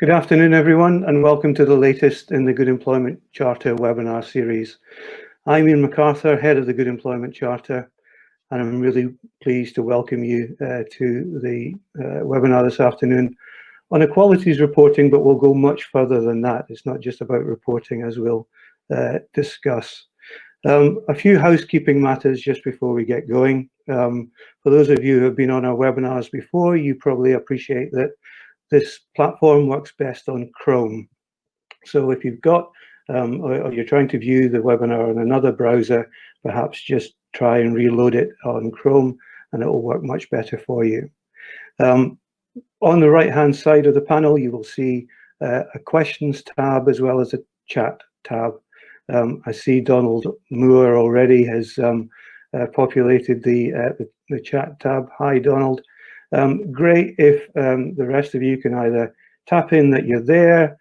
Good afternoon, everyone, and welcome to the latest in the Good Employment Charter webinar series. I'm Ian MacArthur, head of the Good Employment Charter, and I'm really pleased to welcome you to the webinar this afternoon on equalities reporting, but we'll go much further than that. It's not just about reporting, as we'll discuss. A few housekeeping matters just before we get going. For those of you who have been on our webinars before, you probably appreciate that this platform works best on Chrome. So if you've got, or you're trying to view the webinar on another browser, perhaps just try and reload it on Chrome and it will work much better for you. On the right-hand side of the panel, you will see a questions tab as well as a chat tab. I see Donald Moore already has populated the chat tab. Hi, Donald. Great if the rest of you can either tap in that you're there,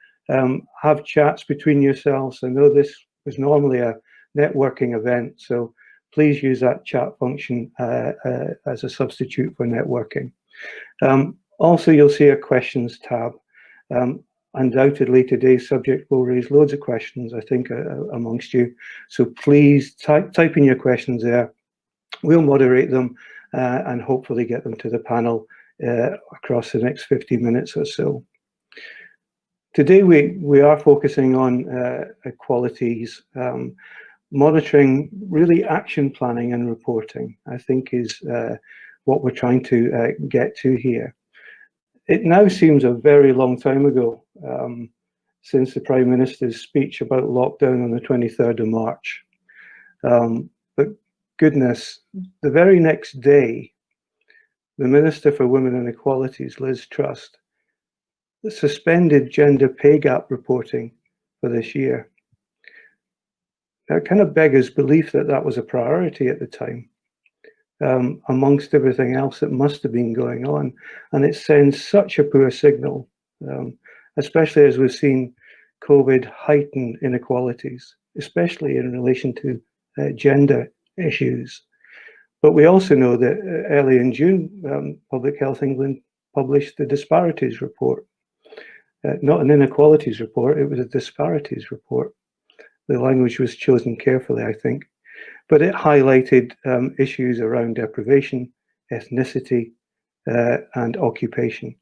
have chats between yourselves. I know this was normally a networking event, so please use that chat function as a substitute for networking. Also, you'll see a questions tab. Undoubtedly, today's subject will raise loads of questions, I think, amongst you. So please type in your questions there. We'll moderate them and hopefully get them to the panel across the next 50 minutes or so. Today we are focusing on equalities, monitoring, really action planning and reporting, I think is what we're trying to get to here. It now seems a very long time ago since the Prime Minister's speech about lockdown on the 23rd of March. But goodness, the very next day, the Minister for Women and Equalities, Liz Truss, suspended gender pay gap reporting for this year. That kind of beggars belief that that was a priority at the time, amongst everything else that must have been going on. And it sends such a poor signal, especially as we've seen COVID heighten inequalities, especially in relation to gender issues. But we also know that early in June, Public Health England published the disparities report. Not an inequalities report, it was a disparities report. The language was chosen carefully, I think. But it highlighted issues around deprivation, ethnicity, and occupation.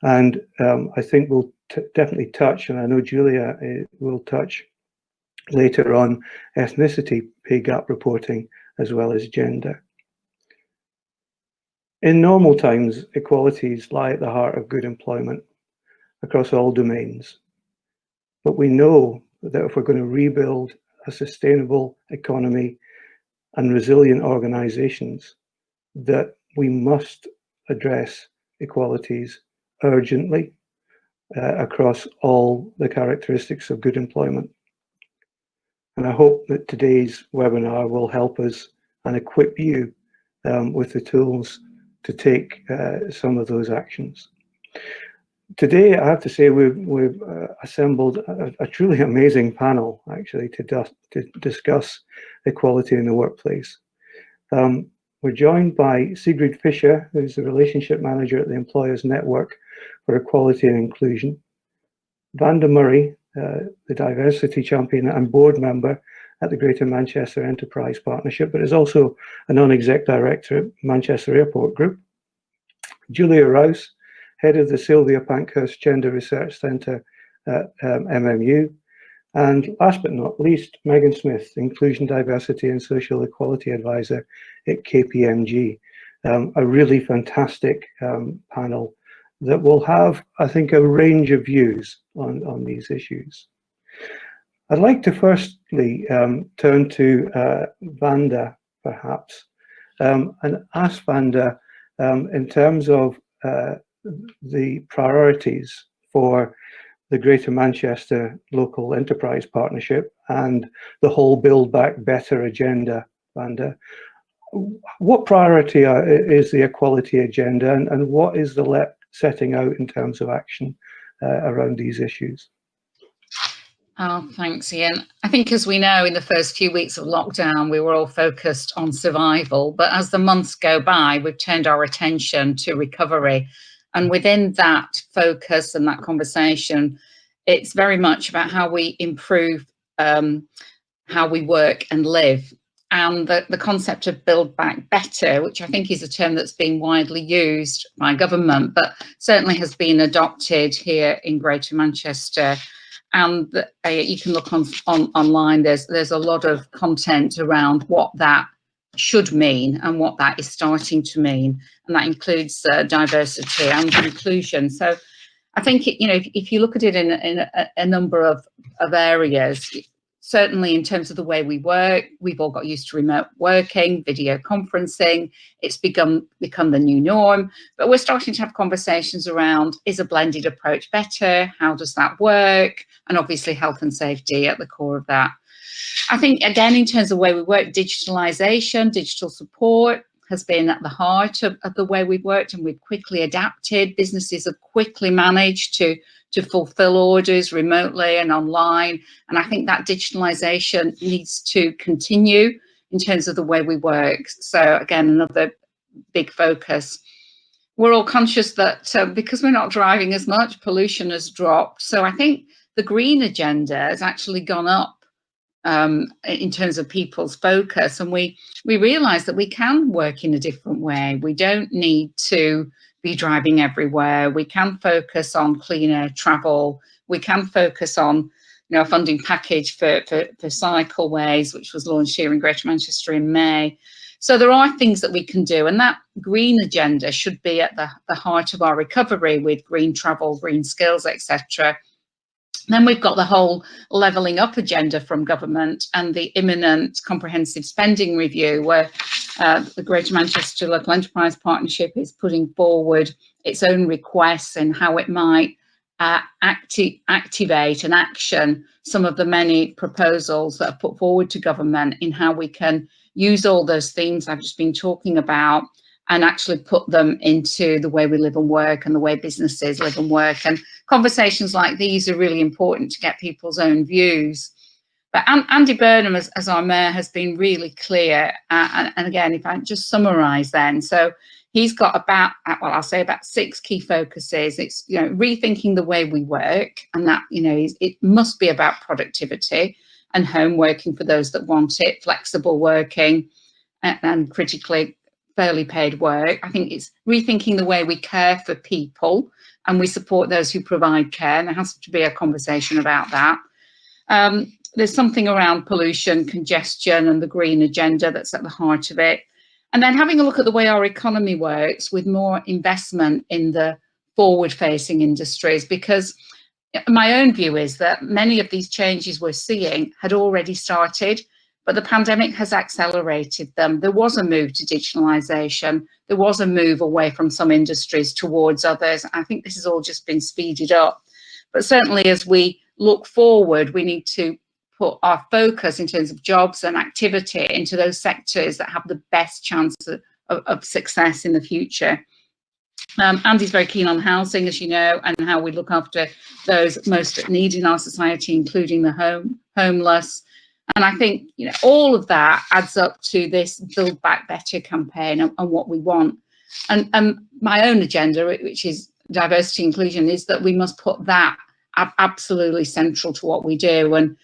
And I think we'll definitely touch, and I know Julia will touch later on, ethnicity pay gap reporting as well as gender. In normal times, equalities lie at the heart of good employment across all domains. But we know that if we're going to rebuild a sustainable economy and resilient organizations, that we must address equalities urgently across all the characteristics of good employment. And I hope that today's webinar will help us and equip you with the tools to take some of those actions. Today, I have to say, we've assembled a truly amazing panel, actually, to discuss equality in the workplace. We're joined by Sigrid Fisher, who's the Relationship Manager at the Employers Network for Equality and Inclusion, Vanda Murray, the Diversity Champion and Board Member at the Greater Manchester Enterprise Partnership, but is also a Non-Exec Director at Manchester Airport Group, Julia Rouse, Head of the Sylvia Pankhurst Gender Research Centre at MMU, and last but not least, Megan Smith, Inclusion, Diversity and Social Equality Advisor at KPMG. A really fantastic panel that will have, I think, a range of views on these issues. I'd like to firstly turn to Vanda, perhaps, and ask Vanda, in terms of the priorities for the Greater Manchester Local Enterprise Partnership and the whole Build Back Better agenda, Vanda. What priority is the equality agenda, and what is the LEP setting out in terms of action around these issues? Oh, thanks, Ian. I think, as we know, in the first few weeks of lockdown, we were all focused on survival. But as the months go by, we've turned our attention to recovery And within that focus and that conversation, it's very much about how we improve how we work and live. And the concept of build back better, which I think is a term that's been widely used by government, but certainly has been adopted here in Greater Manchester. And you can look online, there's a lot of content around what that should mean and what that is starting to mean. And that includes diversity and inclusion. So I think, if you look at it in a number of areas, certainly in terms of the way we work, we've all got used to remote working, video conferencing. It's become the new norm, but we're starting to have conversations around, is a blended approach better? How does that work? And obviously health and safety at the core of that. I think, again, in terms of the way we work, digitalisation, digital support has been at the heart of the way we've worked, and we've quickly adapted. Businesses have quickly managed to fulfill orders remotely and online. And I think that digitalisation needs to continue in terms of the way we work. So again, another big focus. We're all conscious that because we're not driving as much, pollution has dropped. So I think the green agenda has actually gone up in terms of people's focus, and we realise that we can work in a different way. We don't need to be driving everywhere. We can focus on cleaner travel. We can focus on, a funding package for cycleways, which was launched here in Greater Manchester in May. So there are things that we can do, and that green agenda should be at the heart of our recovery, with green travel, green skills, etc. Then we've got the whole levelling up agenda from government and the imminent comprehensive spending review, where the Greater Manchester Local Enterprise Partnership is putting forward its own requests and how it might activate and action some of the many proposals that are put forward to government in how we can use all those themes I've just been talking about and actually put them into the way we live and work and the way businesses live and work. And conversations like these are really important to get people's own views. But Andy Burnham, as our mayor, has been really clear. And again, if I just summarise then, so he's got about 6 key focuses. It's, rethinking the way we work, and that, it must be about productivity and home working for those that want it, flexible working, and critically fairly paid work. I think it's rethinking the way we care for people and we support those who provide care, and there has to be a conversation about that. There's something around pollution, congestion, and the green agenda that's at the heart of it. And then having a look at the way our economy works with more investment in the forward-facing industries, because my own view is that many of these changes we're seeing had already started, but the pandemic has accelerated them. There was a move to digitalisation. There was a move away from some industries towards others. I think this has all just been speeded up. But certainly as we look forward, we need to put our focus in terms of jobs and activity into those sectors that have the best chance of success in the future. Andy's very keen on housing, as you know, and how we look after those most at need in our society, including the homeless. And I think, all of that adds up to this Build Back Better campaign and what we want. And my own agenda, which is diversity inclusion, is that we must put that absolutely central to what we do. And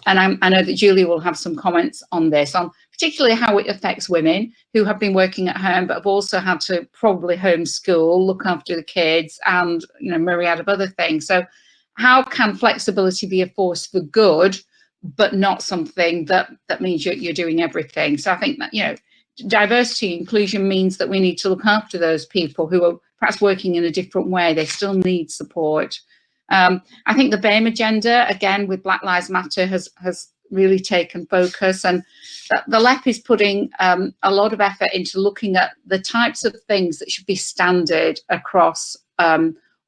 I know that Julie will have some comments on this, on particularly how it affects women who have been working at home but have also had to probably homeschool, look after the kids, and a myriad of other things. So how can flexibility be a force for good, but not something that means you're doing everything? So I think that, diversity inclusion means that we need to look after those people who are perhaps working in a different way. They still need support. I think the BAME agenda, again, with Black Lives Matter, has really taken focus, and the LEP is putting a lot of effort into looking at the types of things that should be standard across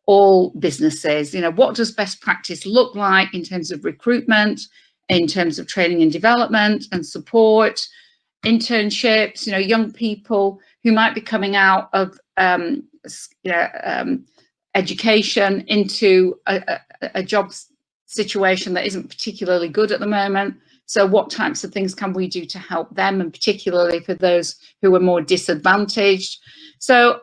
all businesses. What does best practice look like in terms of recruitment, in terms of training and development and support, internships, young people who might be coming out of education into a job situation that isn't particularly good at the moment. So what types of things can we do to help them, and particularly for those who are more disadvantaged? So,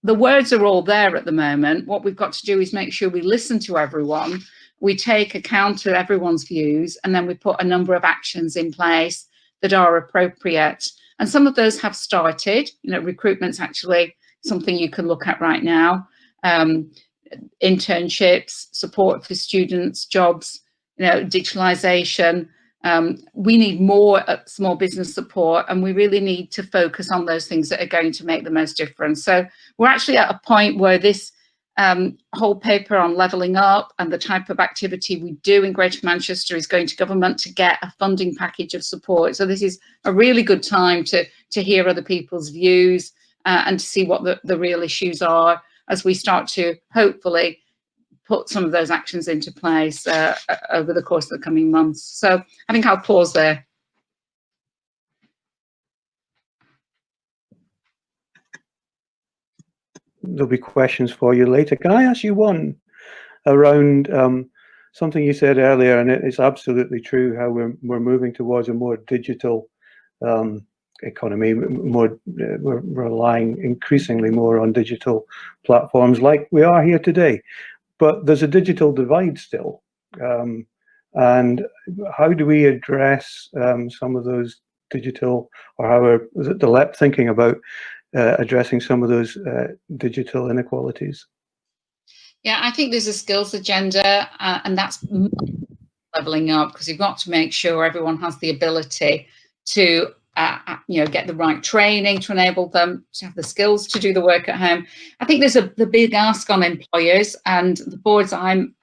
the words are all there at the moment. What we've got to do is make sure we listen to everyone, we take account of everyone's views, and then we put a number of actions in place that are appropriate. And some of those have started. You know, recruitment's actually something you can look at right now. Internships, support for students, jobs, you know, digitalization. We need more small business support, and we really need to focus on those things that are going to make the most difference. So we're actually at a point where this whole paper on levelling up and the type of activity we do in Greater Manchester is going to government to get a funding package of support. So this is a really good time to hear other people's views and to see what the real issues are as we start to hopefully put some of those actions into place over the course of the coming months. So I think I'll pause there. There'll be questions for you later. Can I ask you one around something you said earlier, and it's absolutely true, how we're moving towards a more digital economy, we're relying increasingly more on digital platforms like we are here today. But there's a digital divide still. And how do we address some of those digital, or how the LEP thinking about addressing some of those digital inequalities? Yeah, I think there's a skills agenda, and that's levelling up, because you've got to make sure everyone has the ability to you know, get the right training to enable them to have the skills to do the work at home. I think there's the big ask on employers, and the boards I'm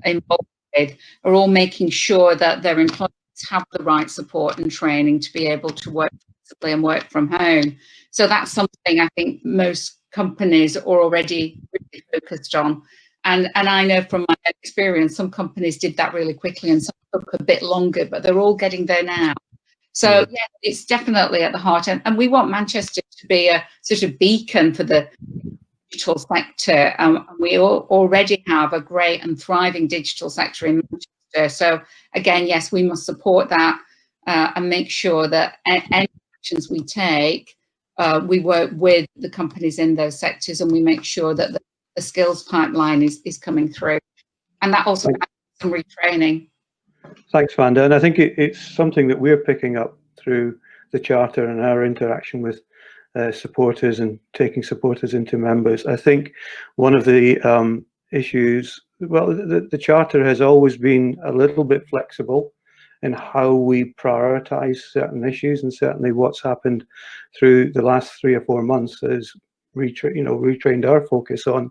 involved with are all making sure that their employees have the right support and training to be able to work flexibly and work from home. So that's something I think most companies are already really focused on. And I know from my experience, some companies did that really quickly and some took a bit longer, but they're all getting there now. So yeah, it's definitely at the heart, and we want Manchester to be a sort of beacon for the digital sector. We already have a great and thriving digital sector in Manchester. So again, yes, we must support that and make sure that any actions we take, we work with the companies in those sectors, and we make sure that the skills pipeline is coming through, and that also has some retraining. Thanks, Vanda. And I think it's something that we're picking up through the Charter and our interaction with supporters and taking supporters into members. I think one of the issues, well, the Charter has always been a little bit flexible in how we prioritise certain issues, and certainly what's happened through the last 3 or 4 months has retrained our focus on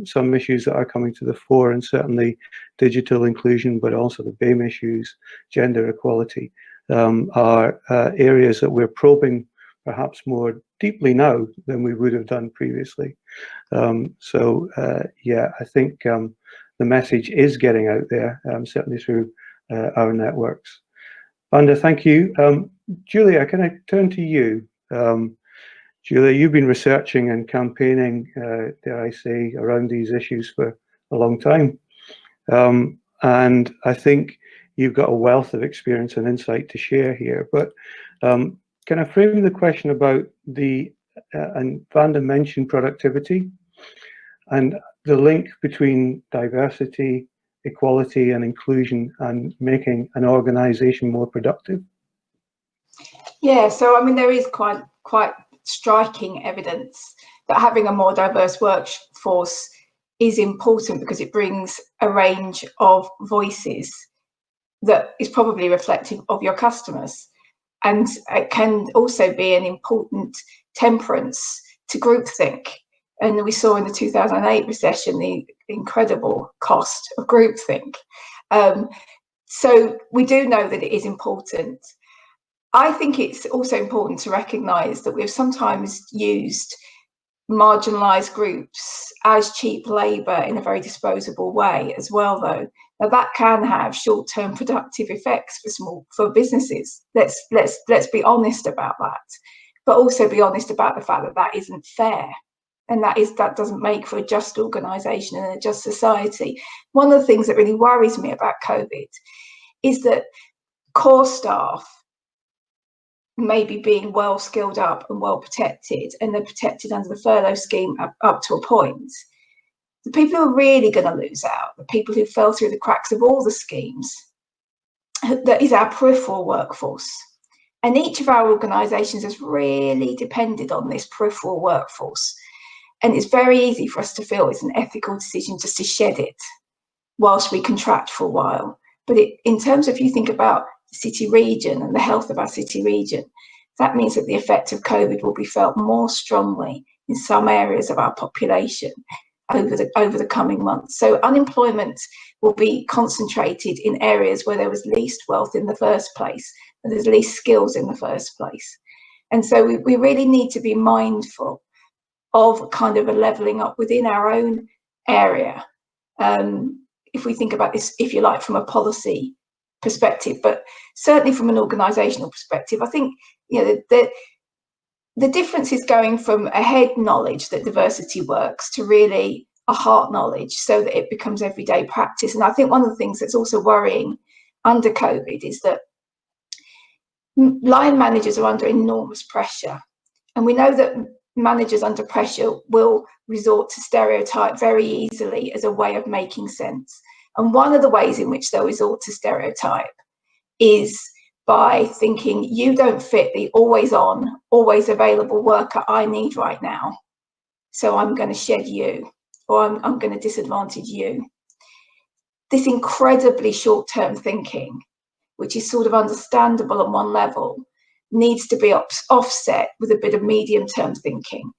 some issues that are coming to the fore, and certainly digital inclusion, but also the BAME issues, gender equality, are areas that we're probing perhaps more deeply now than we would have done previously. Yeah, I think the message is getting out there, certainly through our networks. Vanda, thank you. Julia, can I turn to you? Julia, you've been researching and campaigning, dare I say, around these issues for a long time. And I think you've got a wealth of experience and insight to share here. But can I frame the question about and Vanda mentioned productivity, and the link between diversity, equality and inclusion and making an organisation more productive? Yeah, so I mean, there is quite striking evidence that having a more diverse workforce is important, because it brings a range of voices that is probably reflective of your customers, and it can also be an important temperance to groupthink. And we saw in the 2008 recession the incredible cost of groupthink. So we do know that it is important. I think it's also important to recognise that we've sometimes used marginalised groups as cheap labour in a very disposable way as well, though. Now that can have short-term productive effects for businesses. Let's be honest about that, but also be honest about the fact that that isn't fair, and that doesn't make for a just organisation and a just society. One of the things that really worries me about COVID is that core staff maybe being well skilled up and well protected, and they're protected under the furlough scheme up to a point. The people who are really going to lose out, the people who fell through the cracks of all the schemes, that is our peripheral workforce. And each of our organisations has really depended on this peripheral workforce. And it's very easy for us to feel it's an ethical decision just to shed it whilst we contract for a while. But in terms of, if you think about the city region and the health of our city region, that means that the effect of COVID will be felt more strongly in some areas of our population over the coming months. So unemployment will be concentrated in areas where there was least wealth in the first place, and there's least skills in the first place. And so we really need to be mindful of kind of a levelling up within our own area. If we think about this, if you like, from a policy perspective, but certainly from an organisational perspective, I think, you know, the difference is going from a head knowledge that diversity works to really a heart knowledge, so that it becomes everyday practice. And I think one of the things that's also worrying under COVID is that line managers are under enormous pressure. And we know that managers under pressure will resort to stereotype very easily as a way of making sense. And one of the ways in which they'll resort to stereotype is by thinking, you don't fit the always on, always available worker I need right now, so I'm going to shed you, or I'm going to disadvantage you. This incredibly short-term thinking, which is sort of understandable on one level, needs to be offset with a bit of medium-term thinking.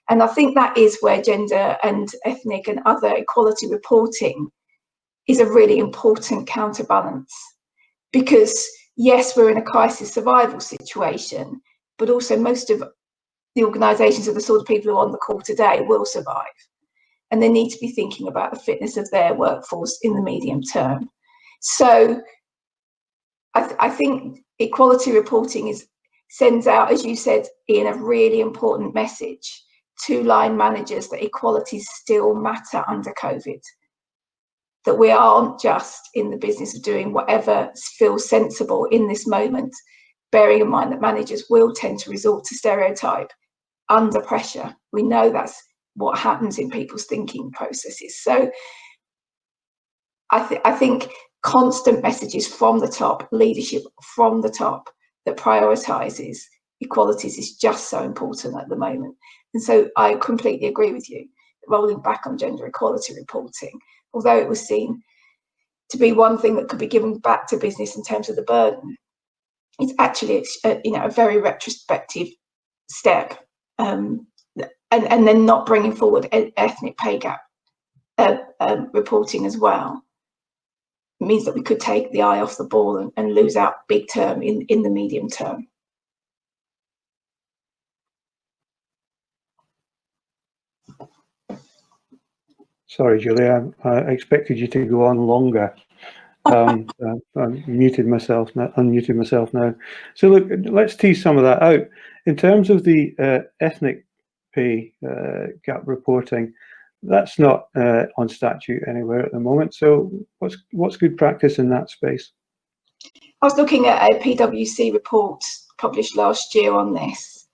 And I think that is where gender and ethnic and other equality reporting is a really important counterbalance. Because yes, we're in a crisis survival situation, but also most of the organisations of the sort of people who are on the call today will survive. And they need to be thinking about the fitness of their workforce in the medium term. So I think equality reporting sends out, as you said, Ian, a really important message to line managers that equalities still matter under COVID. That we aren't just in the business of doing whatever feels sensible in this moment, bearing in mind that managers will tend to resort to stereotype under pressure. We know that's what happens in people's thinking processes. So I think constant messages from the top, leadership from the top that prioritises equalities is just so important at the moment. And so I completely agree with you, rolling back on gender equality reporting, although it was seen to be one thing that could be given back to business in terms of the burden, it's actually a very retrospective step, and then not bringing forward ethnic pay gap reporting as well. It means that we could take the eye off the ball and lose out big term in the medium term. Sorry, Julia, I expected you to go on longer. I unmuted myself now. So look, let's tease some of that out. In terms of the ethnic pay gap reporting, that's not on statute anywhere at the moment. So what's good practice in that space? I was looking at a PwC report published last year on this,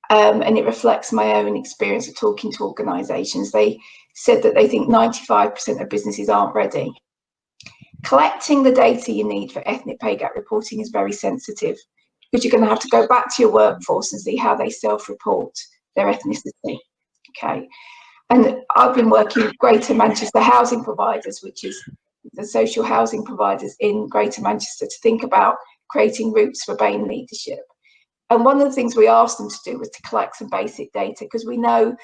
and it reflects my own experience of talking to organisations. They said that they think 95% of businesses aren't ready. Collecting the data you need for ethnic pay gap reporting is very sensitive, because you're going to have to go back to your workforce and see how they self-report their ethnicity. Okay, and I've been working with Greater Manchester Housing Providers, which is the social housing providers in Greater Manchester, to think about creating routes for BAME leadership. And one of the things we asked them to do was to collect some basic data, because we know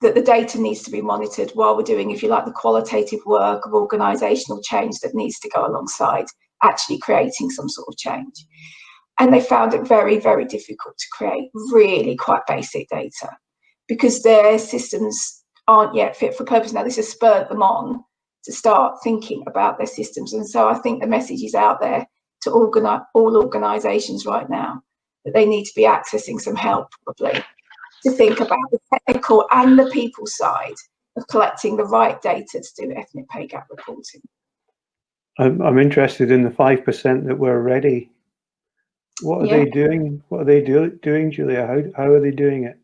that the data needs to be monitored while we're doing, if you like, the qualitative work of organisational change that needs to go alongside actually creating some sort of change. And they found it very, very difficult to create really quite basic data, because their systems aren't yet fit for purpose. Now, this has spurred them on to start thinking about their systems. And so I think the message is out there to all organisations right now, that they need to be accessing some help, probably, to think about the technical and the people side of collecting the right data to do ethnic pay gap reporting. I'm interested in the 5% that were ready. What are they doing? What are they doing, Julia? How are they doing it?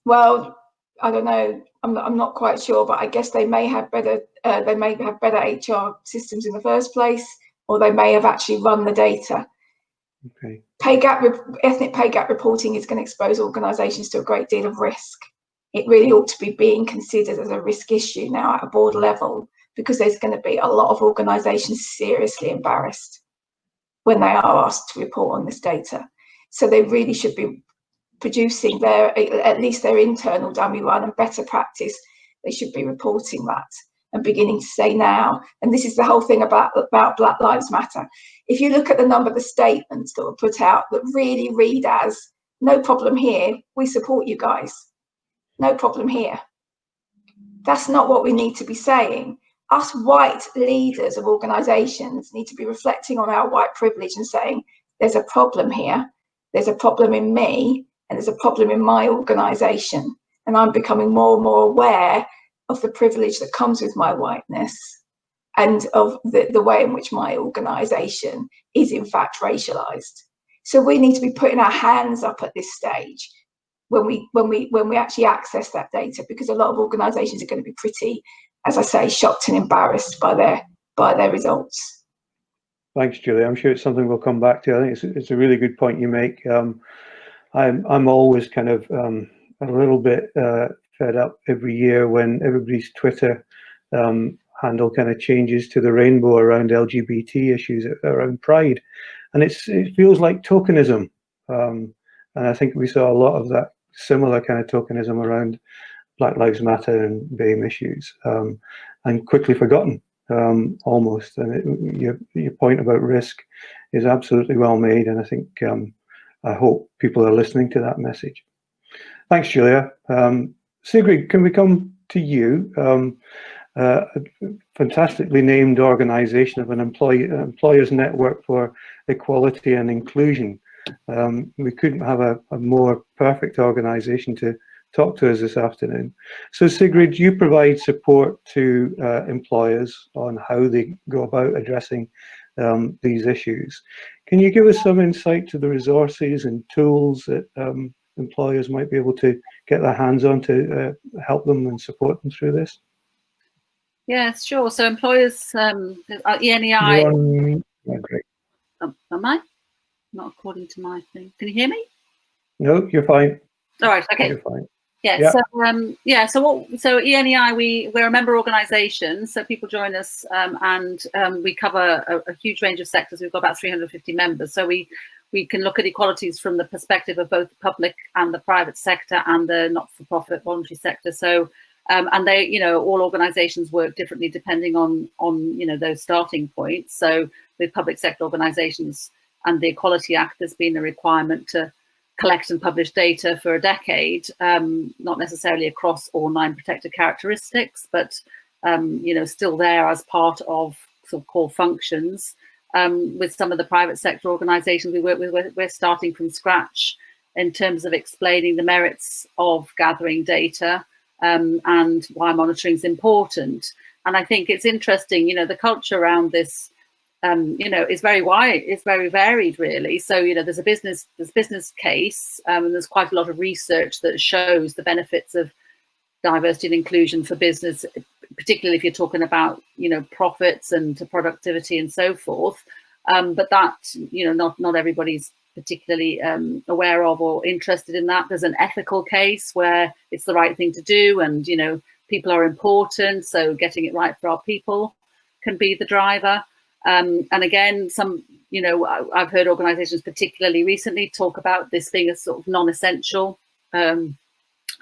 Well, I don't know. I'm not quite sure, but I guess they may have better HR systems in the first place, or they may have actually run the data. Okay. Ethnic pay gap reporting is going to expose organisations to a great deal of risk. It really ought to be being considered as a risk issue now at a board level, because there's going to be a lot of organisations seriously embarrassed when they are asked to report on this data. So they really should be producing at least their internal dummy run and better practice. They should be reporting that and beginning to say now. And this is the whole thing about Black Lives Matter. If you look at the number of the statements that were put out that really read as, no problem here, we support you guys. No problem here. That's not what we need to be saying. Us white leaders of organisations need to be reflecting on our white privilege and saying, there's a problem here, there's a problem in me, and there's a problem in my organisation. And I'm becoming more and more aware of the privilege that comes with my whiteness and of the way in which my organisation is in fact racialised. So we need to be putting our hands up at this stage when we actually access that data, because a lot of organisations are going to be pretty, as I say, shocked and embarrassed by their results. Thanks, Julia. I'm sure it's something we'll come back to. I think it's a really good point you make. I'm always kind of a little bit fed up every year when everybody's Twitter handle kind of changes to the rainbow around LGBT issues, around Pride, and it feels like tokenism. And I think we saw a lot of that similar kind of tokenism around Black Lives Matter and BAME issues, and quickly forgotten almost. And your point about risk is absolutely well made, and I think I hope people are listening to that message. Thanks, Julia. Sigrid, can we come to you? A fantastically named organisation of an employers network for equality and inclusion. We couldn't have a more perfect organisation to talk to us this afternoon. So Sigrid, you provide support to employers on how they go about addressing these issues. Can you give us some insight to the resources and tools that employers might be able to get their hands on to help them and support them through this? Yes, sure. So employers, ENEI. Oh, great. Am I? Not according to my thing. Can you hear me? No, you're fine. All right. Okay. You're fine. Yeah. Yeah. So ENEI, we're a member organisation. So people join us, and we cover a huge range of sectors. We've got about 350 members. So we can look at equalities from the perspective of both the public and the private sector and the not-for-profit voluntary sector. So and they, all organisations work differently depending on those starting points. So with public sector organisations and the Equality Act, there's been a requirement to collect and publish data for a decade, not necessarily across all 9 protected characteristics, but still there as part of sort of core functions. With some of the private sector organisations we work with, we're starting from scratch in terms of explaining the merits of gathering data and why monitoring is important. And I think it's interesting, the culture around this is very wide, it's very varied, really. So, there's a business case, and there's quite a lot of research that shows the benefits of diversity and inclusion for business, particularly if you're talking about, profits and productivity and so forth. But that, not everybody's particularly aware of or interested in that. There's an ethical case where it's the right thing to do, and, people are important. So getting it right for our people can be the driver. And again, I've heard organisations particularly recently talk about this being a sort of non-essential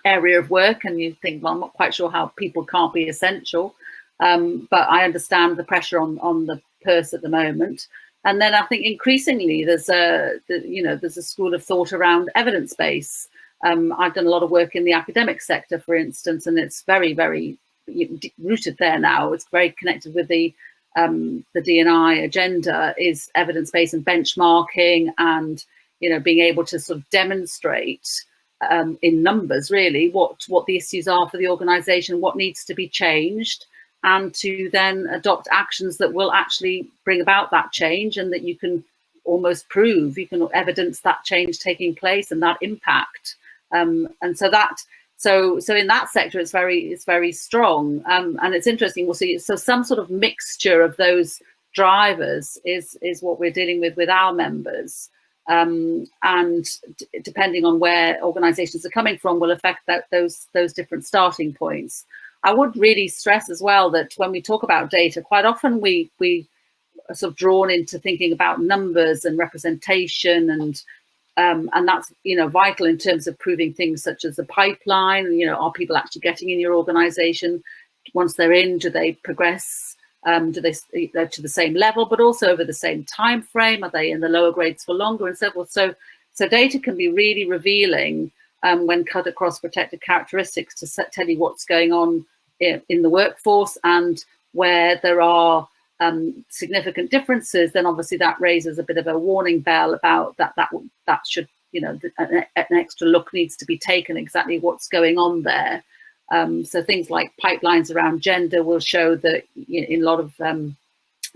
area of work, and you think, well, I'm not quite sure how people can't be essential, but I understand the pressure on the purse at the moment. And then I think increasingly there's a school of thought around evidence base. I've done a lot of work in the academic sector, for instance, and it's very, very rooted there now. It's very connected with the D&I agenda, is evidence-based and benchmarking, and being able to sort of demonstrate in numbers really what the issues are for the organisation, what needs to be changed, and to then adopt actions that will actually bring about that change, and that you can almost prove, you can evidence that change taking place and that impact. And so in that sector, it's very strong. And it's interesting, we'll see, so some sort of mixture of those drivers is what we're dealing with our members. And depending on where organizations are coming from will affect those different starting points. I would really stress as well that when we talk about data, quite often we are sort of drawn into thinking about numbers and representation, and that's, you know, vital in terms of proving things such as the pipeline. You know, are people actually getting in your organization? Once they're in, do they progress? Do they to the same level, but also over the same time frame? Are they in the lower grades for longer, and so forth? So data can be really revealing when cut across protected characteristics to tell you what's going on in the workforce, and where there are significant differences, then obviously that raises a bit of a warning bell about that should, you know, an extra look needs to be taken exactly what's going on there. So things like pipelines around gender will show that in a lot of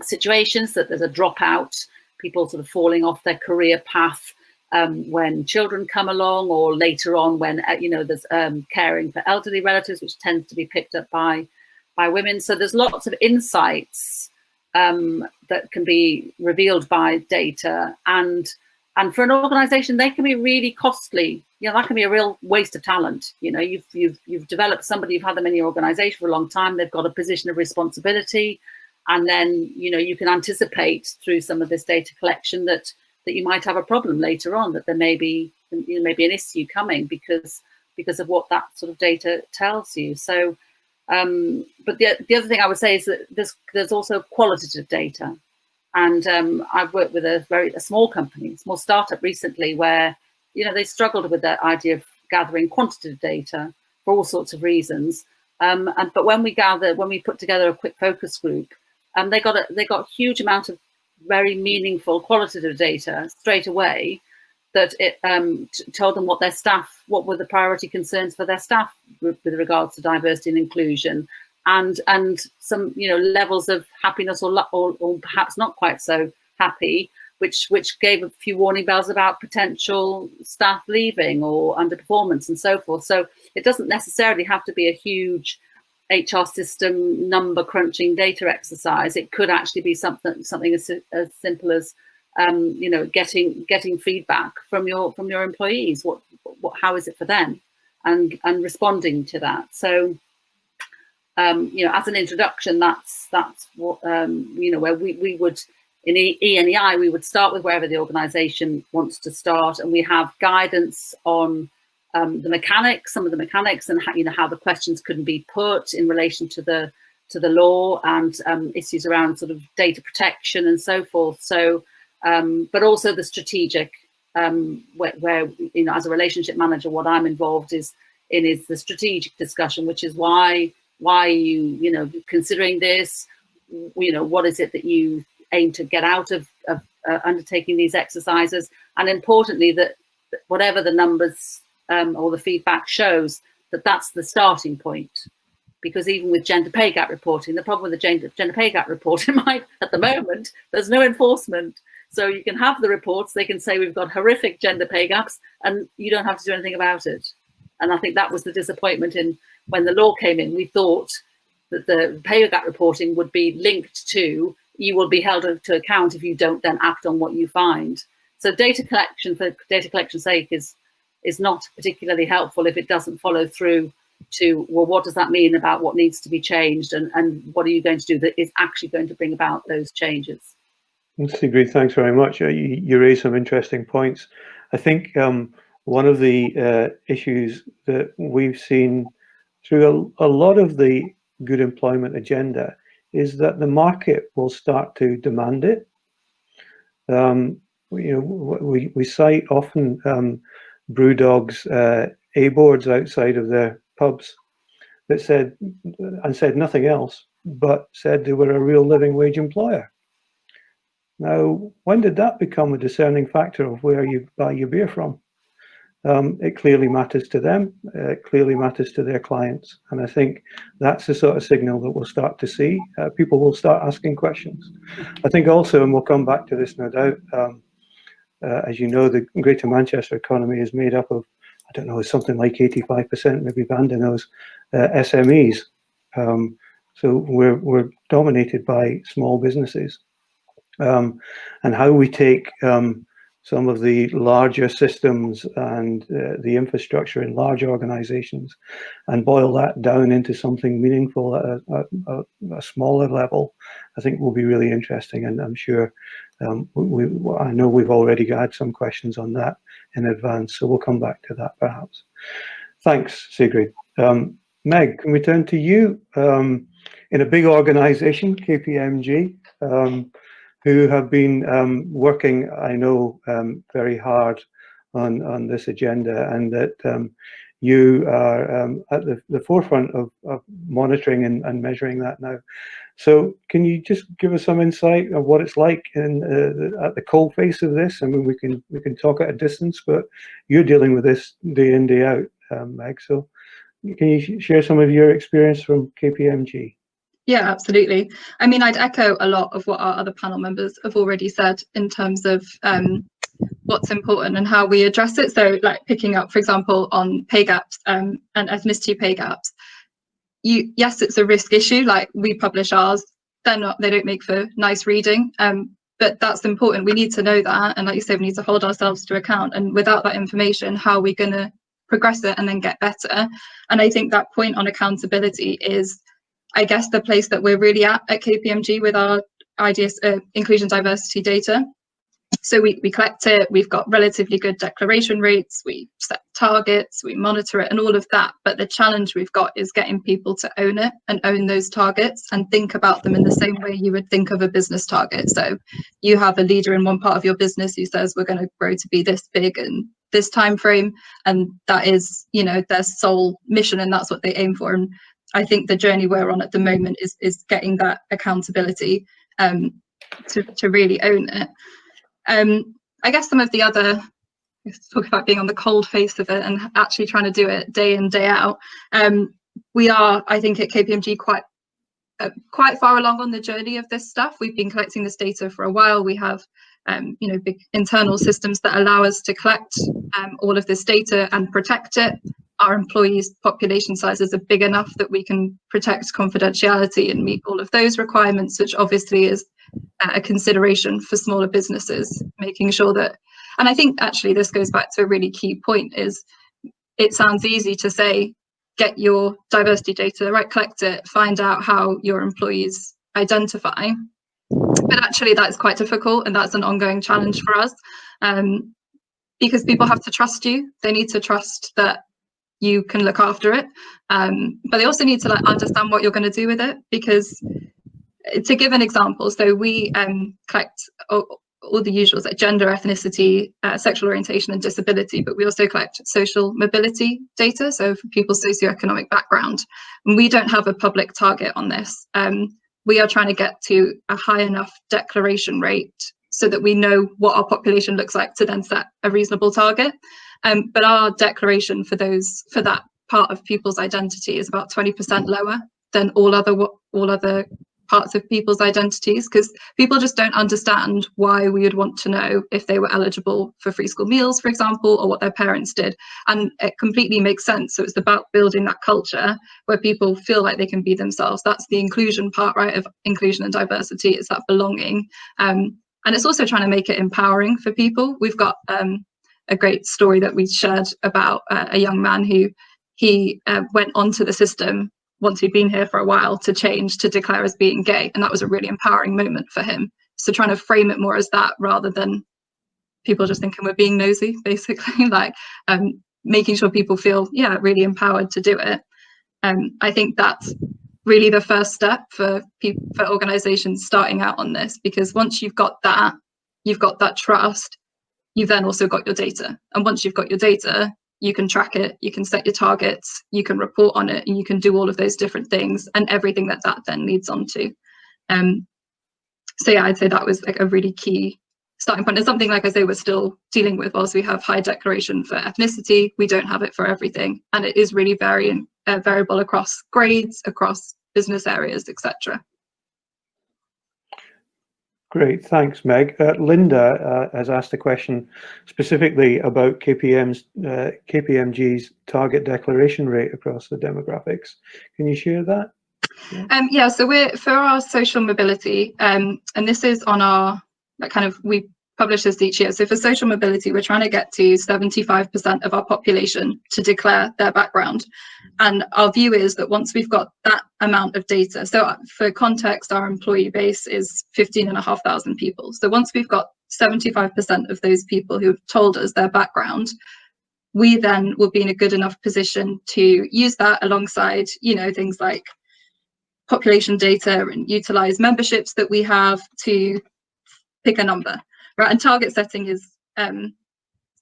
situations that there's a dropout, people sort of falling off their career path when children come along, or later on when, you know, there's caring for elderly relatives, which tends to be picked up by women. So there's lots of insights that can be revealed by data, and for an organization they can be really costly. You know, that can be a real waste of talent. You know, you've developed somebody, you've had them in your organization for a long time, they've got a position of responsibility, and then, you know, you can anticipate through some of this data collection that you might have a problem later on, that there may be, you know, maybe an issue coming because of what that sort of data tells you. So but the other thing I would say is that there's also qualitative data, and I've worked with a small company, small startup recently, where, you know, they struggled with that idea of gathering quantitative data for all sorts of reasons. But when we put together a quick focus group, they got a huge amount of very meaningful qualitative data straight away, that it told them what were the priority concerns for their staff with regards to diversity and inclusion, and some, you know, levels of happiness or perhaps not quite so happy, which gave a few warning bells about potential staff leaving or underperformance and so forth. So it doesn't necessarily have to be a huge HR system number crunching data exercise. It could actually be something as simple as you know, getting feedback from your employees. How is it for them, and responding to that. So you know, as an introduction, that's what you know, where we would in ENEI we would start with wherever the organisation wants to start, and we have guidance on the mechanics, some of the mechanics, and how, you know, how the questions can be put in relation to the law, and issues around sort of data protection and so forth. So but also the strategic, where you know, as a relationship manager, what I'm involved is the strategic discussion, which is why you know, considering this, you know, what is it that you aim to get out of undertaking these exercises, and importantly that whatever the numbers or the feedback shows, that's the starting point. Because even with gender pay gap reporting, the problem with the gender pay gap reporting at the moment, there's no enforcement. So you can have the reports, they can say we've got horrific gender pay gaps, and you don't have to do anything about it. And I think that was the disappointment when the law came in. We thought that the pay gap reporting would be linked to, you will be held to account if you don't then act on what you find. So data collection for data collection's sake is not particularly helpful if it doesn't follow through to, well, what does that mean about what needs to be changed, and what are you going to do that is actually going to bring about those changes? Sigrid, thanks very much. You raised some interesting points. I think one of the issues that we've seen through a lot of the good employment agenda is that the market will start to demand it. You know, we cite often Brewdog's A boards outside of their pubs that said nothing else, but said they were a real living wage employer. Now, when did that become a discerning factor of where you buy your beer from? It clearly matters to them. It clearly matters to their clients. And I think that's the sort of signal that we'll start to see. People will start asking questions. I think also, and we'll come back to this no doubt, As you know, the Greater Manchester economy is made up of, I don't know, something like 85%, maybe Vanda knows, SMEs. So we're dominated by small businesses. And how we take some of the larger systems and the infrastructure in large organizations and boil that down into something meaningful at a smaller level, I think will be really interesting. And I'm sure I know we've already had some questions on that in advance, so we'll come back to that perhaps. Thanks, Sigrid. Meg, can we turn to you? In a big organization, KPMG, who have been working, I know, very hard on this agenda, and that you are at the forefront of monitoring and measuring that now. So can you just give us some insight of what it's like at the cold face of this? I mean, we can talk at a distance, but you're dealing with this day in, day out, Meg. So can you share some of your experience from KPMG? Yeah, absolutely. I mean, I'd echo a lot of what our other panel members have already said in terms of what's important and how we address it. So like picking up, for example, on pay gaps and ethnicity pay gaps. Yes, it's a risk issue. Like we publish ours, they don't make for nice reading. But that's important. We need to know that. And like you said, we need to hold ourselves to account. And without that information, how are we going to progress it and then get better? And I think that point on accountability is, I guess, the place that we're really at KPMG with our IDS inclusion diversity data. So we collect it, we've got relatively good declaration rates, we set targets, we monitor it and all of that. But the challenge we've got is getting people to own it and own those targets and think about them in the same way you would think of a business target. So you have a leader in one part of your business who says we're going to grow to be this big in this time frame, and that is, you know, their sole mission and that's what they aim for. And I think the journey we're on at the moment is getting that accountability to really own it. I guess some of the other, talk about being on the cold face of it and actually trying to do it day in, day out. We are, I think, at KPMG quite far along on the journey of this stuff. We've been collecting this data for a while. We have, you know, big internal systems that allow us to collect all of this data and protect it. Our employees' population sizes are big enough that we can protect confidentiality and meet all of those requirements, which obviously is a consideration for smaller businesses, making sure that, and I think actually this goes back to a really key point, is it sounds easy to say, get your diversity data, right, collect it, find out how your employees identify. But actually that's quite difficult, and that's an ongoing challenge for us, because people have to trust you. They need to trust that you can look after it, but they also need to understand what you're going to do with it. Because to give an example, so we collect all the usuals like gender, ethnicity, sexual orientation and disability, but we also collect social mobility data, so for people's socioeconomic background. And we don't have a public target on this. We are trying to get to a high enough declaration rate so that we know what our population looks like to then set a reasonable target. But our declaration for that part of people's identity is about 20% lower than all other parts of people's identities, because people just don't understand why we would want to know if they were eligible for free school meals, for example, or what their parents did. And it completely makes sense. So it's about building that culture where people feel like they can be themselves. That's the inclusion part, right, of inclusion and diversity. It's that belonging. And it's also trying to make it empowering for people. We've got a great story that we shared about a young man who went onto the system once he'd been here for a while to change to declare as being gay, and that was a really empowering moment for him. So trying to frame it more as that rather than people just thinking we're being nosy, basically, like making sure people feel really empowered to do it. I think that's really the first step for organizations starting out on this, because once you've got that trust, you've then also got your data, and once you've got your data, you can track it, you can set your targets, you can report on it, and you can do all of those different things and everything that then leads on to. So yeah, I'd say that was like a really key starting point. And something, like I say, we're still dealing with. Whilst we have high declaration for ethnicity, we don't have it for everything, and it is really variable across grades, across business areas, etc. Great, thanks, Meg. Linda has asked a question specifically about KPMG's target declaration rate across the demographics. Can you share that? Yeah, so we're for our social mobility, and this is on our we publish this each year. So for social mobility, we're trying to get to 75% of our population to declare their background. And our view is that once we've got that amount of data, so for context, our employee base is 15,500 people. So once we've got 75% of those people who've told us their background, we then will be in a good enough position to use that alongside, things like population data and utilize memberships that we have to pick a number, right? And target setting is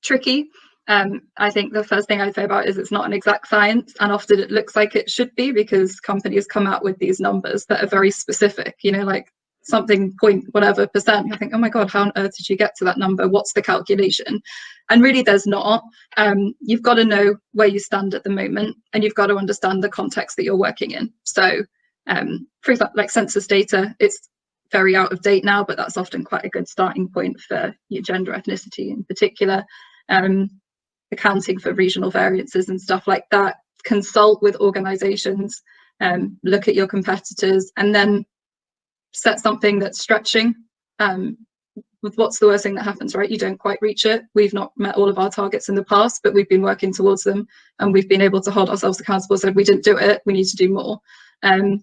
tricky. I think the first thing I'd say about it is it's not an exact science, and often it looks like it should be because companies come out with these numbers that are very specific, like something point whatever percent. I think, oh my God, how on earth did you get to that number? What's the calculation? And really there's not. You've got to know where you stand at the moment, and you've got to understand the context that you're working in. So for example, like census data, it's very out of date now, but that's often quite a good starting point for your gender, ethnicity in particular. Accounting for regional variances and stuff like that. Consult with organizations, look at your competitors, and then set something that's stretching. With what's the worst thing that happens, right? You don't quite reach it. We've not met all of our targets in the past, but we've been working towards them, and we've been able to hold ourselves accountable. So if we didn't do it, we need to do more. And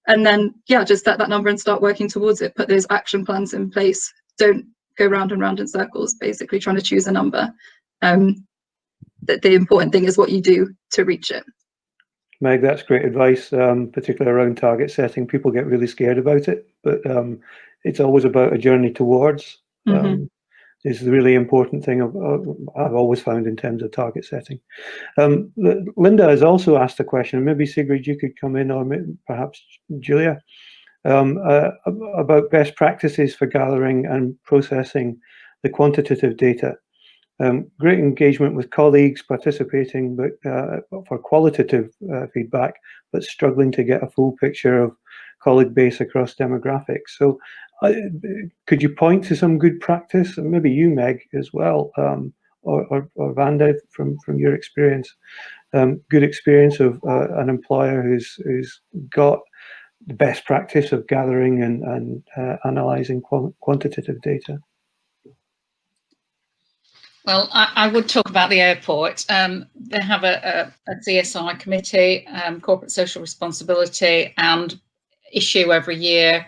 then, yeah, just set that number and start working towards it. Put those action plans in place. Don't go round and round in circles, basically trying to choose a number. The important thing is what you do to reach it. Meg, that's great advice, particularly around target setting. People get really scared about it, but it's always about a journey towards. This is the really important thing I've always found in terms of target setting. Linda has also asked a question, maybe Sigrid, you could come in, or perhaps Julia, about best practices for gathering and processing the quantitative data. Great engagement with colleagues participating, but for qualitative feedback, but struggling to get a full picture of colleague base across demographics. So could you point to some good practice, and maybe you, Meg, as well, or Vanda, from your experience, good experience of an employer who's got the best practice of gathering and analysing quantitative data? Well, I would talk about the airport. They have a CSI committee, corporate social responsibility, and issue every year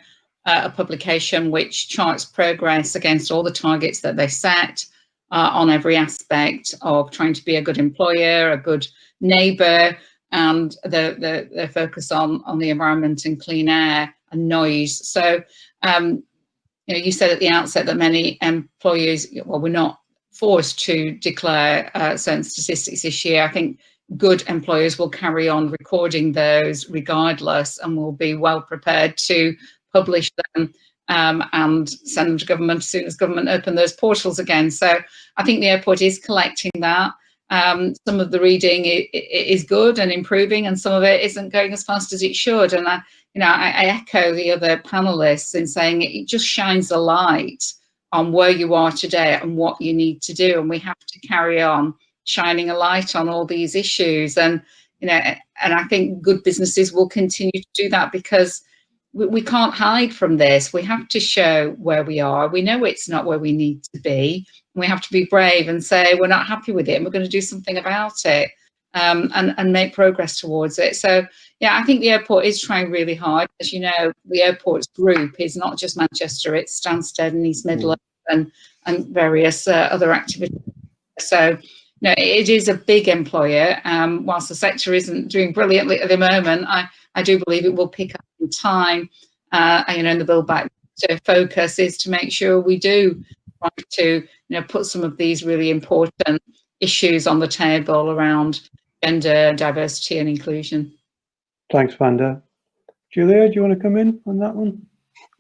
a publication which charts progress against all the targets that they set on every aspect of trying to be a good employer, a good neighbour, and the focus on the environment and clean air and noise. So, you said at the outset that many employers, well, we're not forced to declare certain statistics this year. I think good employers will carry on recording those regardless, and will be well prepared to publish them and send them to government as soon as government open those portals again. So I think the airport is collecting that. Some of the reading is good and improving, and some of it isn't going as fast as it should. And I echo the other panelists in saying it just shines a light on where you are today and what you need to do, and we have to carry on shining a light on all these issues. And and I think good businesses will continue to do that, because we can't hide from this. We have to show where we are. We know it's not where we need to be. We have to be brave and say we're not happy with it, and we're going to do something about it, and make progress towards it. So yeah, I think the airport is trying really hard. As you know, the airports group is not just Manchester, it's Stansted and East Midlands and various other activities. So no, it is a big employer. Whilst the sector isn't doing brilliantly at the moment, I do believe it will pick up in time. And the Build Back to focus is to make sure we do try to put some of these really important issues on the table around gender, diversity and inclusion. Thanks, Vanda. Julia, do you want to come in on that one?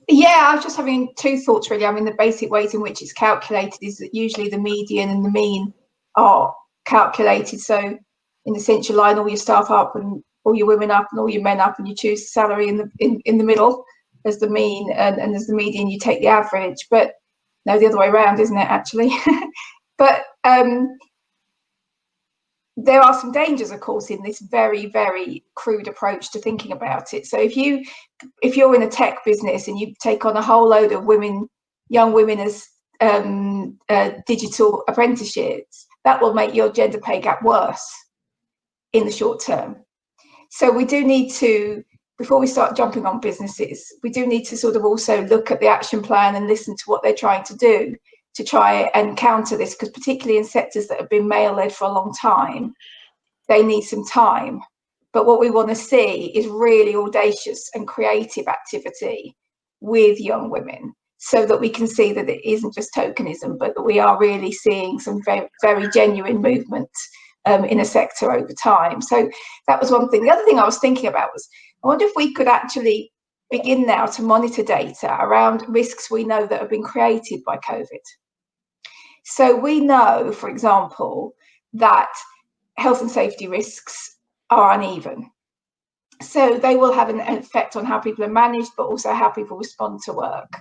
Yeah, I was just having two thoughts really. I mean, the basic ways in which it's calculated is that usually the median and the mean are calculated. So in the sense you line all your staff up and all your women up and all your men up, and you choose salary in the middle. as the mean, and as the median you take the average. But no, the other way around, isn't it, actually? But there are some dangers, of course, in this very, very crude approach to thinking about it. So if you're in a tech business and you take on a whole load of young women as digital apprenticeships, that will make your gender pay gap worse in the short term. So we do need to, before we start jumping on businesses, we do need to sort of also look at the action plan and listen to what they're trying to do to try and counter this, because particularly in sectors that have been male-led for a long time, they need some time. But what we want to see is really audacious and creative activity with young women, so that we can see that it isn't just tokenism, but that we are really seeing some very, very genuine movement in a sector over time. So that was one thing. The other thing I was thinking about was, I wonder if we could actually begin now to monitor data around risks we know that have been created by COVID. So we know, for example, that health and safety risks are uneven. So they will have an effect on how people are managed, but also how people respond to work.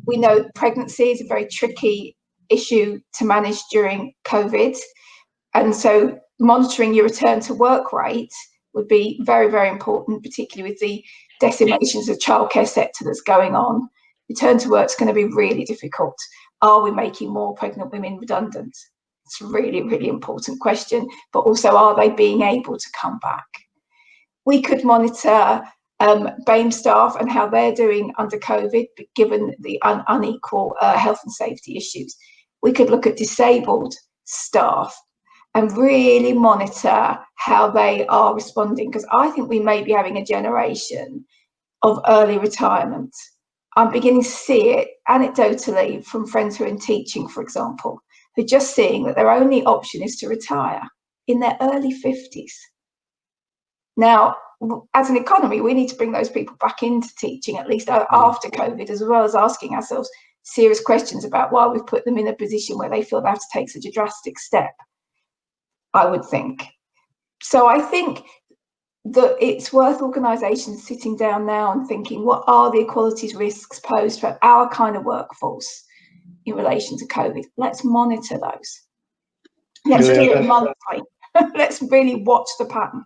We know pregnancy is a very tricky issue to manage during COVID. And so monitoring your return to work rate would be very, very important, particularly with the decimations of childcare sector that's going on. Return to work is going to be really difficult. Are we making more pregnant women redundant? It's a really, really important question. But also, are they being able to come back? We could monitor BAME staff and how they're doing under COVID, given the unequal health and safety issues. We could look at disabled staff and really monitor how they are responding, because I think we may be having a generation of early retirement. I'm beginning to see it anecdotally from friends who are in teaching, for example, who are just seeing that their only option is to retire in their early 50s. Now, as an economy, we need to bring those people back into teaching, at least after COVID, as well as asking ourselves serious questions about why we've put them in a position where they feel they have to take such a drastic step, I would think. So I think that it's worth organisations sitting down now and thinking, what are the equalities risks posed for our kind of workforce in relation to COVID? Let's monitor those. Let's do it monthly. Let's really watch the pattern.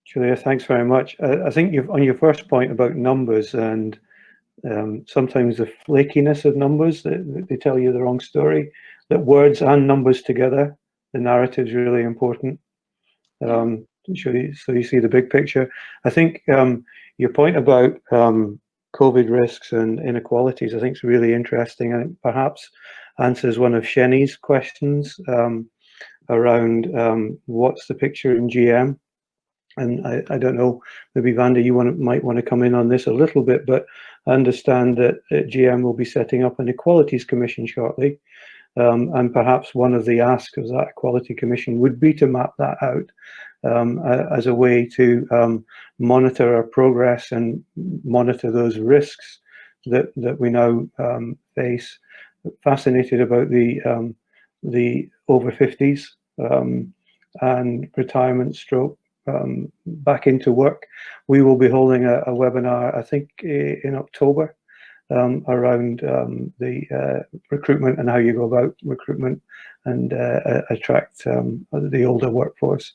Julia, thanks very much. I think on your first point about numbers and sometimes the flakiness of numbers, they tell you the wrong story, that words and numbers together, the narrative is really important. So you see the big picture. I think your point about COVID risks and inequalities, I think is really interesting, and perhaps answers one of Sheni's questions around what's the picture in GM. And I don't know, maybe Vanda, you might want to come in on this a little bit, but I understand that GM will be setting up an Equalities Commission shortly. And perhaps one of the asks of that Equality Commission would be to map that out as a way to monitor our progress and monitor those risks that we now face. Fascinated about the over 50s and retirement stroke back into work. We will be holding a webinar, I think, in October around the recruitment and how you go about recruitment and attract the older workforce.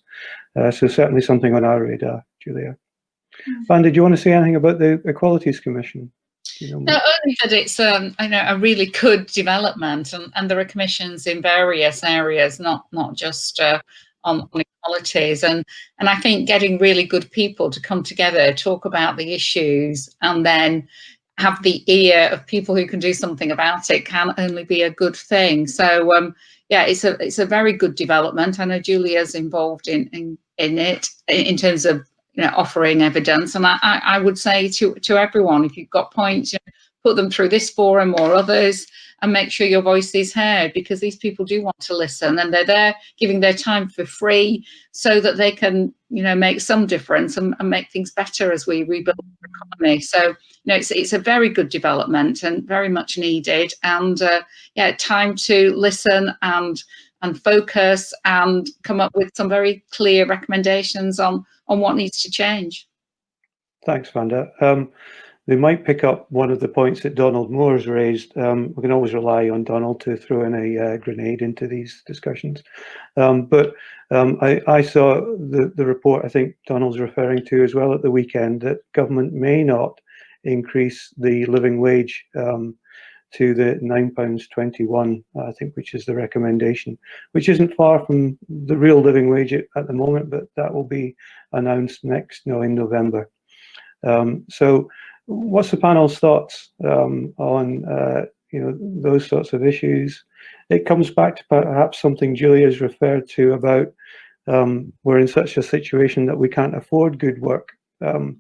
So certainly something on our radar, Julia. Vanda, do you want to say anything about the Equalities Commission? Not only that it's a really good development, and there are commissions in various areas, not just on equalities, and I think getting really good people to come together, talk about the issues, and then have the ear of people who can do something about it can only be a good thing. So yeah, it's a very good development. I know Julia's involved in it in terms of offering evidence, and I would say to everyone, if you've got points, put them through this forum or others, and make sure your voice is heard, because these people do want to listen, and they're there giving their time for free so that they can make some difference and make things better as we rebuild the economy. So it's a very good development and very much needed, and yeah, time to listen and focus and come up with some very clear recommendations on what needs to change. Thanks, Vanda. they might pick up one of the points that Donald Moore's raised. We can always rely on Donald to throw in a grenade into these discussions. But I saw the report I think Donald's referring to as well at the weekend, that government may not increase the living wage to the £9.21, I think, which is the recommendation, which isn't far from the real living wage at the moment, but that will be announced in November. So what's the panel's thoughts on those sorts of issues? It comes back to perhaps something Julia's referred to about we're in such a situation that we can't afford good work. I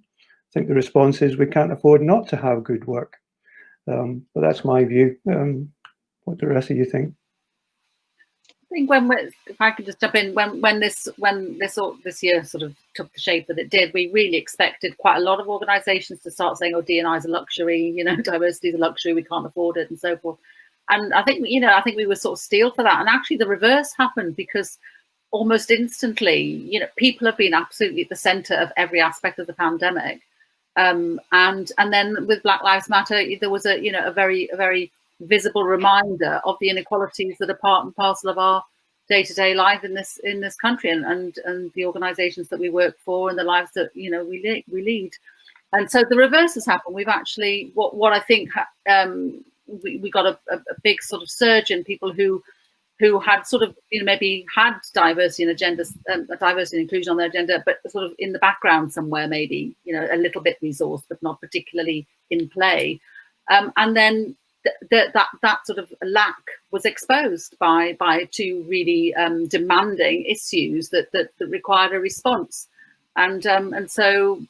think the response is we can't afford not to have good work. But that's my view. What do the rest of you think? I think if I could just jump in, when this year sort of took the shape that it did, we really expected quite a lot of organisations to start saying, "Oh, D&I is a luxury, diversity is a luxury, we can't afford it," and so forth. And I think we were sort of steeled for that. And actually, the reverse happened, because almost instantly, people have been absolutely at the centre of every aspect of the pandemic. And then with Black Lives Matter, there was a very visible reminder of the inequalities that are part and parcel of our day-to-day life in this country, and the organisations that we work for, and the lives that we lead. And so the reverse has happened. We've actually what I think we got a big sort of surge in people who had sort of maybe had diversity and agendas, diversity and inclusion on their agenda, but sort of in the background somewhere, maybe a little bit resourced, but not particularly in play. And then that sort of lack was exposed by two really demanding issues that required a response. And so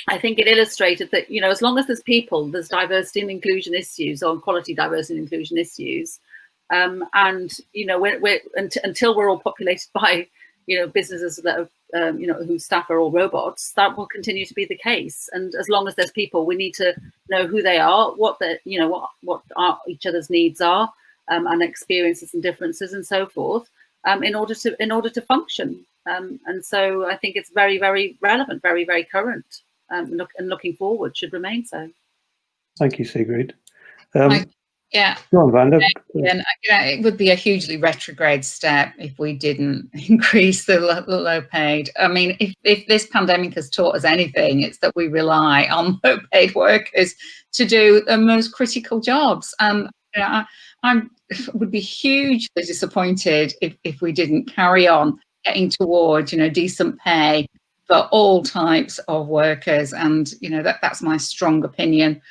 I think it illustrated that as long as there's diversity and inclusion issues, or equality, diversity and inclusion issues. Until we're all populated by businesses that are, whose staff are all robots, that will continue to be the case. And as long as there's people, we need to know who they are, what each other's needs are, and experiences and differences and so forth, in order to function. And so I think it's very, very relevant, very, very current, and looking forward should remain so. Thank you, Sigrid. Yeah. Go on, Vanda. And it would be a hugely retrograde step if we didn't increase the low paid. I mean, if this pandemic has taught us anything, it's that we rely on low paid workers to do the most critical jobs. And I would be hugely disappointed if we didn't carry on getting towards decent pay for all types of workers. And that's my strong opinion.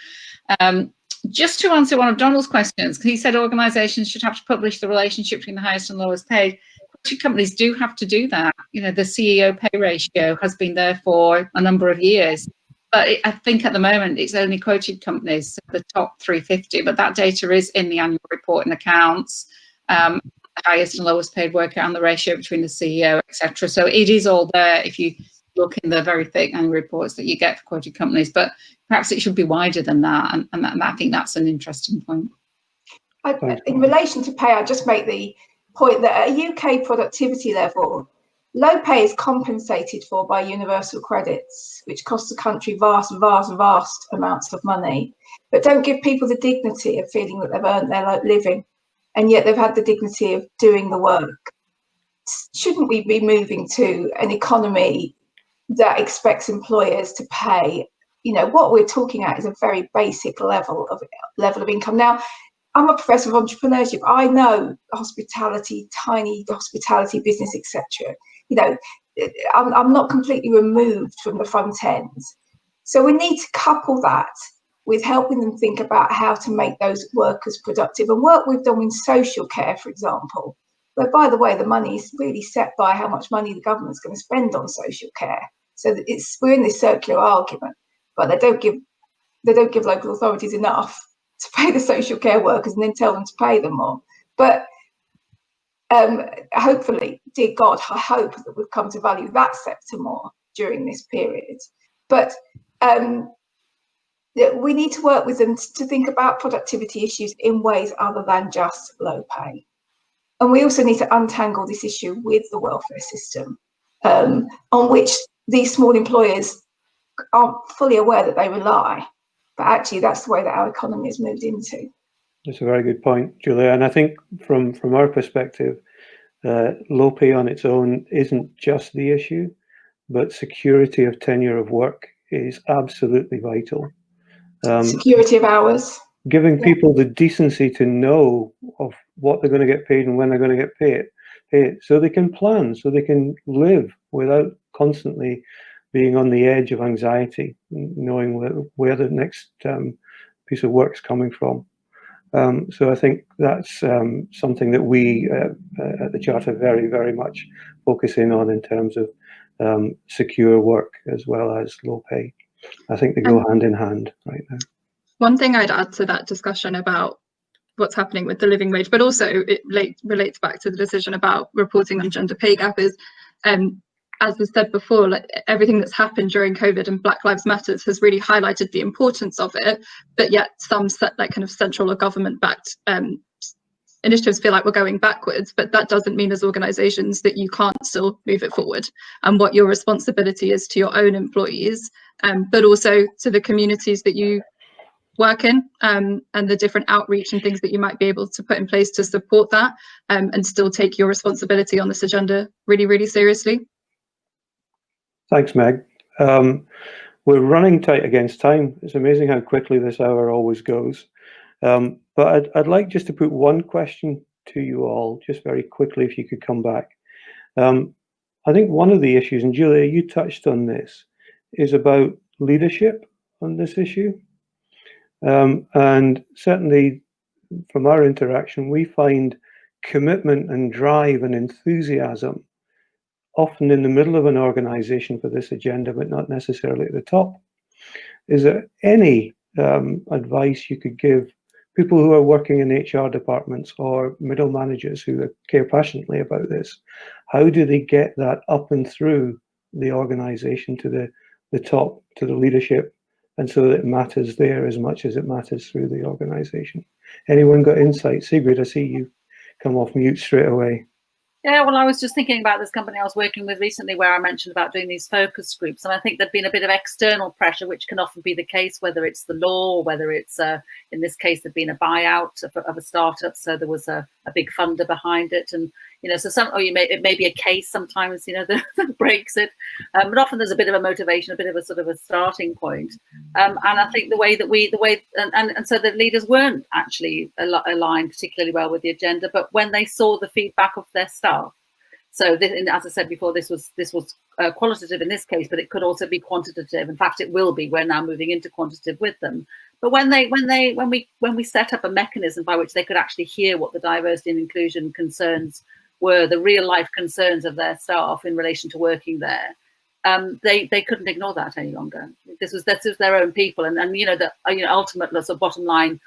Just to answer one of Donald's questions, he said organisations should have to publish the relationship between the highest and lowest paid. Quoted companies do have to do that. The CEO pay ratio has been there for a number of years. But I think at the moment it's only quoted companies, so the top 350. But that data is in the annual report and accounts, the highest and lowest paid worker and the ratio between the CEO, etc. So it is all there if you look in the very thick annual reports that you get for quoted companies, but perhaps it should be wider than that, and I think that's an interesting point. In relation to pay, I just make the point that at a UK productivity level, low pay is compensated for by universal credits, which cost the country vast amounts of money, but don't give people the dignity of feeling that they've earned their living, and yet they've had the dignity of doing the work. Shouldn't we be moving to an economy that expects employers to pay? What we're talking at is a very basic level of income. Now, I'm a professor of entrepreneurship. I know hospitality, tiny hospitality business, etc. I'm not completely removed from the front end. So we need to couple that with helping them think about how to make those workers productive, and work we've done in social care, for example, where, by the way, the money is really set by how much money the government's going to spend on social care. So that we're in this circular argument, but they don't give local authorities enough to pay the social care workers and then tell them to pay them more. But hopefully, dear God, I hope that we've come to value that sector more during this period. But we need to work with them to think about productivity issues in ways other than just low pay. And we also need to untangle this issue with the welfare system, on which these small employers aren't fully aware that they rely. But actually, that's the way that our economy has moved into. That's a very good point, Julia. And I think from our perspective, low pay on its own isn't just the issue, but security of tenure of work is absolutely vital. Security of hours. Giving people the decency to know of what they're going to get paid and when they're going to get paid, so they can plan, so they can live without constantly being on the edge of anxiety, knowing where the next piece of work is coming from. So I think that's something that we at the Charter very, very much focus in on in terms of secure work as well as low pay. I think they go hand in hand right now. One thing I'd add to that discussion about what's happening with the living wage, but also it relates back to the decision about reporting on gender pay gap, is as was said before, like everything that's happened during COVID and Black Lives Matter has really highlighted the importance of it, but yet some like kind of central or government backed initiatives feel like we're going backwards, but that doesn't mean as organisations that you can't still move it forward, and what your responsibility is to your own employees, but also to the communities that you work in, and the different outreach and things that you might be able to put in place to support that, and still take your responsibility on this agenda really, really seriously. Thanks, Meg. We're running tight against time. It's amazing how quickly this hour always goes. But I'd like just to put one question to you all, just very quickly, if you could come back. I think one of the issues, and Julia, you touched on this, is about leadership on this issue. And certainly from our interaction, we find commitment and drive and enthusiasm often in the middle of an organization for this agenda, but not necessarily at the top. Is there any advice you could give people who are working in HR departments or middle managers who care passionately about this? How do they get that up and through the organization to the top, to the leadership, and so that it matters there as much as it matters through the organization? Anyone got insight? Sigrid, I see you come off mute straight away. Yeah, well, I was just thinking about this company I was working with recently where I mentioned about doing these focus groups. And I think there'd been a bit of external pressure, which can often be the case, whether it's the law, or whether it's, in this case, there'd been a buyout of a startup. So there was a big funder behind it. And, you know, so it may be a case sometimes, you know, that breaks it. But often there's a bit of a motivation, a bit of a sort of a starting point. And I think and so the leaders weren't actually aligned particularly well with the agenda, but when they saw the feedback of their staff. So as I said before, this was qualitative in this case, but it could also be quantitative. In fact, it will be. We're now moving into quantitative with them. But when we set up a mechanism by which they could actually hear what the diversity and inclusion concerns were, the real life concerns of their staff in relation to working there, they couldn't ignore that any longer. This was their own people, and you know, the ultimate sort of bottom line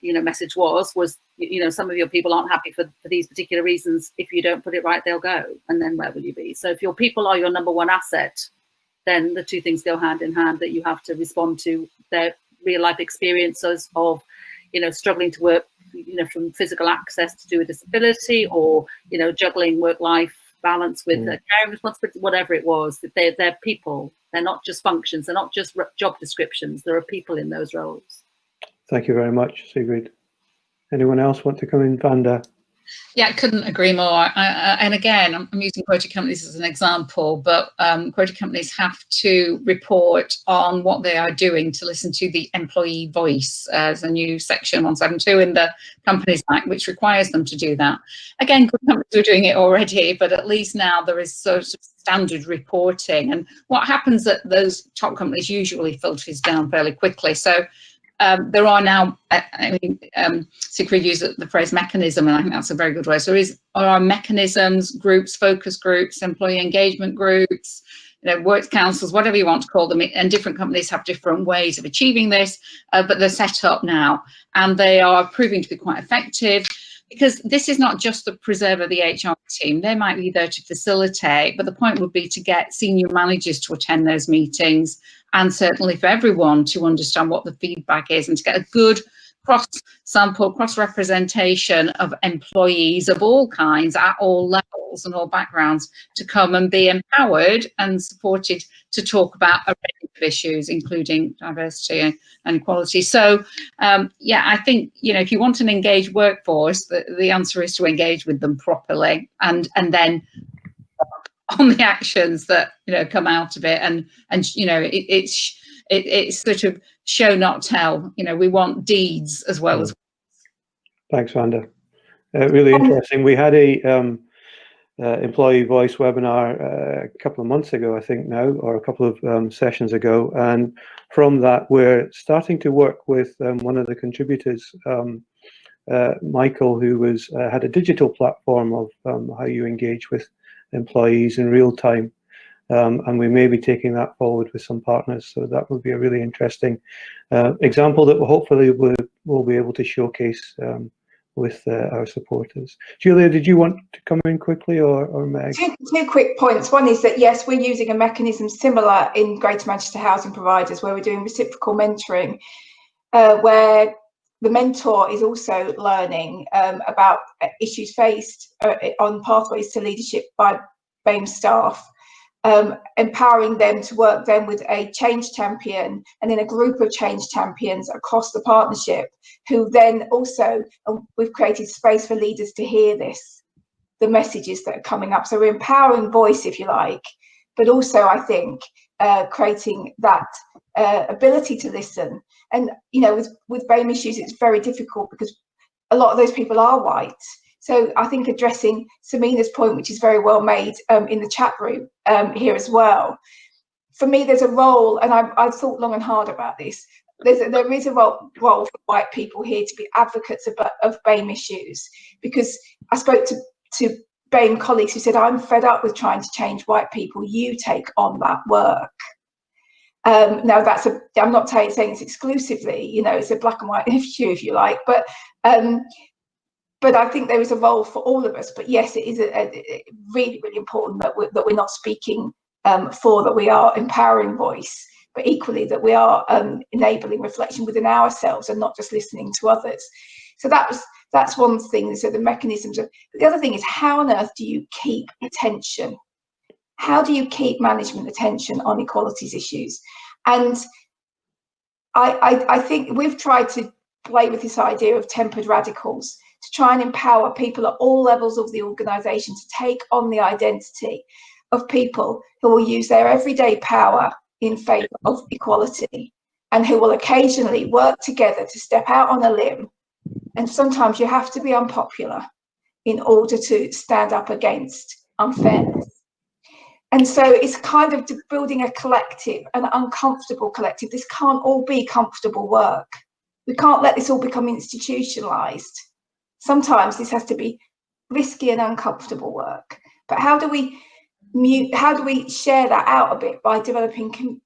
message was, you know, some of your people aren't happy for these particular reasons. If you don't put it right, they'll go. And then where will you be? So if your people are your number one asset, then the two things go hand in hand, that you have to respond to their real life experiences of, you know, struggling to work, you know, from physical access to do with disability, or, you know, juggling work-life balance with caring responsibility, whatever it was. They're people. They're not just functions. They're not just job descriptions. There are people in those roles. Thank you very much, Sigrid. Anyone else want to come in? Vanda? Yeah, I couldn't agree more. And again, I'm using quota companies as an example, but quota companies have to report on what they are doing to listen to the employee voice. There's a new section 172 in the Companies Act, which requires them to do that. Again, good companies are doing it already, but at least now there is sort of standard reporting. And what happens at those top companies usually filters down fairly quickly. So there are now, Sigrid used the phrase mechanism, and I think that's a very good word. So there are mechanisms, groups, focus groups, employee engagement groups, you know, works councils, whatever you want to call them, and different companies have different ways of achieving this, but they're set up now, and they are proving to be quite effective. Because this is not just the preserve of the HR team, they might be there to facilitate, but the point would be to get senior managers to attend those meetings, and certainly for everyone to understand what the feedback is, and to get a good cross-sample, cross-representation of employees of all kinds at all levels and all backgrounds to come and be empowered and supported to talk about a range of issues, including diversity and equality. So, yeah, I think, you know, if you want an engaged workforce, the answer is to engage with them properly, and then on the actions that, you know, come out of it, and you know, it's sort of show not tell. You know, we want deeds as well as. Thanks, Vanda. Really interesting. We had a employee voice webinar a couple of months ago, I think now, or a couple of sessions ago, and from that we're starting to work with one of the contributors, Michael, who was had a digital platform of how you engage with employees in real time, and we may be taking that forward with some partners. So that would be a really interesting example that hopefully we'll be able to showcase with our supporters. Julia, did you want to come in quickly, or Meg? Two quick points. One is that, yes, we're using a mechanism similar in Greater Manchester housing providers, where we're doing reciprocal mentoring, where the mentor is also learning about issues faced on pathways to leadership by BAME staff, empowering them to work then with a change champion and then a group of change champions across the partnership, who then also, we've created space for leaders to hear this, the messages that are coming up. So we're empowering voice, if you like, but also, I think, creating that ability to listen. And, you know, with BAME issues, it's very difficult because a lot of those people are white. So I think addressing Samina's point, which is very well made in the chat room here as well, for me, there's a role, and I've thought long and hard about this. There is a role for white people here to be advocates of BAME issues, because I spoke to BAME colleagues who said, I'm fed up with trying to change white people. You take on that work. Now I'm not saying it's exclusively, you know, it's a black and white issue, if you like, but I think there is a role for all of us. But yes, it is really, really important that we're not speaking for, that we are empowering voice, but equally that we are enabling reflection within ourselves and not just listening to others. So that's one thing. So the mechanisms of, the other thing is, how on earth do you keep attention? How do you keep management attention on equalities issues? And I think we've tried to play with this idea of tempered radicals to try and empower people at all levels of the organisation to take on the identity of people who will use their everyday power in favour of equality, and who will occasionally work together to step out on a limb. And sometimes you have to be unpopular in order to stand up against unfairness. And so it's kind of building a collective, an uncomfortable collective. This can't all be comfortable work. We can't let this all become institutionalized. Sometimes this has to be risky and uncomfortable work. But how do we share that out a bit by developing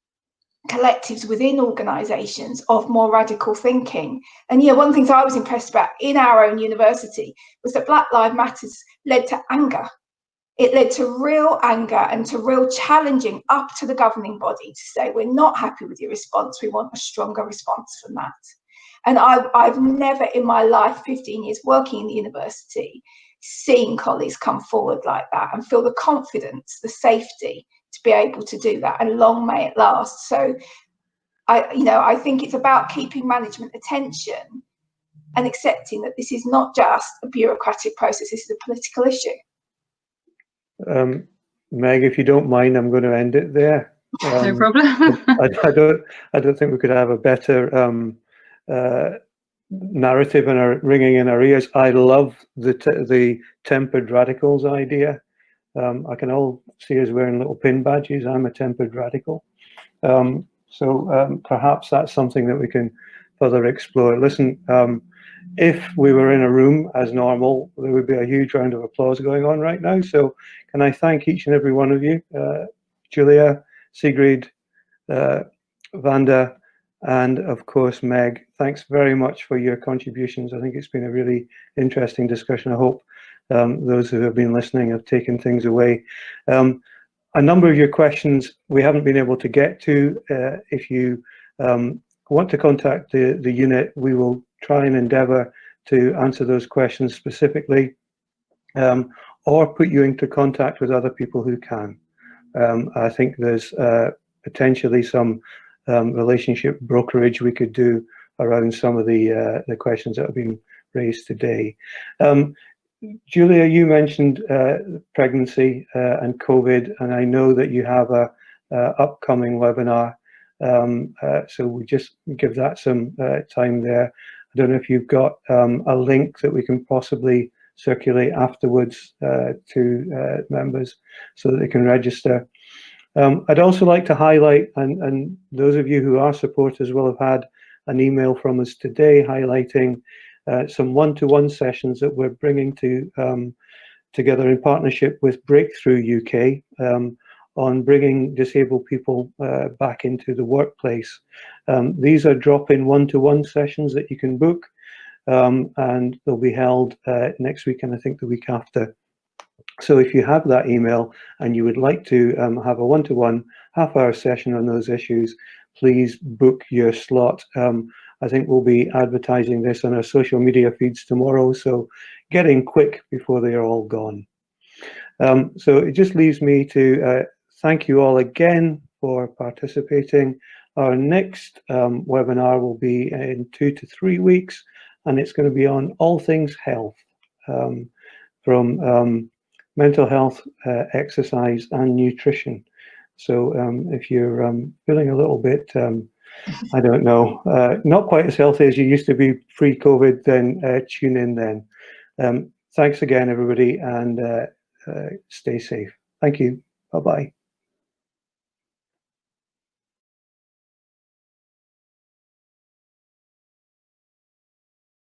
collectives within organizations of more radical thinking? And yeah, one of the things I was impressed about in our own university was that Black Lives Matters led to anger. It led to real anger and to real challenging up to the governing body to say, we're not happy with your response, we want a stronger response from that. And I've never in my life, 15 years working in the university, seen colleagues come forward like that and feel the confidence, the safety to be able to do that, and long may it last. So I think it's about keeping management attention and accepting that this is not just a bureaucratic process, this is a political issue. Meg, if you don't mind, I'm going to end it there. No problem. I don't think we could have a better narrative ringing in our ears. I love the tempered radicals idea. I can all see us wearing little pin badges. I'm a tempered radical. So perhaps that's something that we can further explore. Listen, if we were in a room as normal, there would be a huge round of applause going on right now. So can I thank each and every one of you, Julia, Sigrid, Vanda, and of course Meg. Thanks very much for your contributions. I think it's been a really interesting discussion. I hope those who have been listening have taken things away. A number of your questions we haven't been able to get to. If you want to contact the unit, we will try and endeavour to answer those questions specifically, or put you into contact with other people who can. I think there's potentially some relationship brokerage we could do around some of the questions that have been raised today. Julia, you mentioned pregnancy and COVID, and I know that you have a upcoming webinar, so we just give that some time there. I don't know if you've got a link that we can possibly circulate afterwards to members so that they can register. I'd also like to highlight, and those of you who are supporters will have had an email from us today highlighting some one-to-one sessions that we're bringing together in partnership with Breakthrough UK on bringing disabled people back into the workplace. These are drop-in one-to-one sessions that you can book, and they'll be held next week and I think the week after. So if you have that email and you would like to have a one-to-one half-hour session on those issues, please book your slot. I think we'll be advertising this on our social media feeds tomorrow, so get in quick before they are all gone. So it just leaves me to thank you all again for participating. Our next webinar will be in 2 to 3 weeks, and it's going to be on all things health, from mental health, exercise and nutrition. So if you're feeling a little bit, I don't know, not quite as healthy as you used to be pre-COVID, then tune in then. Thanks again, everybody, and stay safe. Thank you. Bye-bye.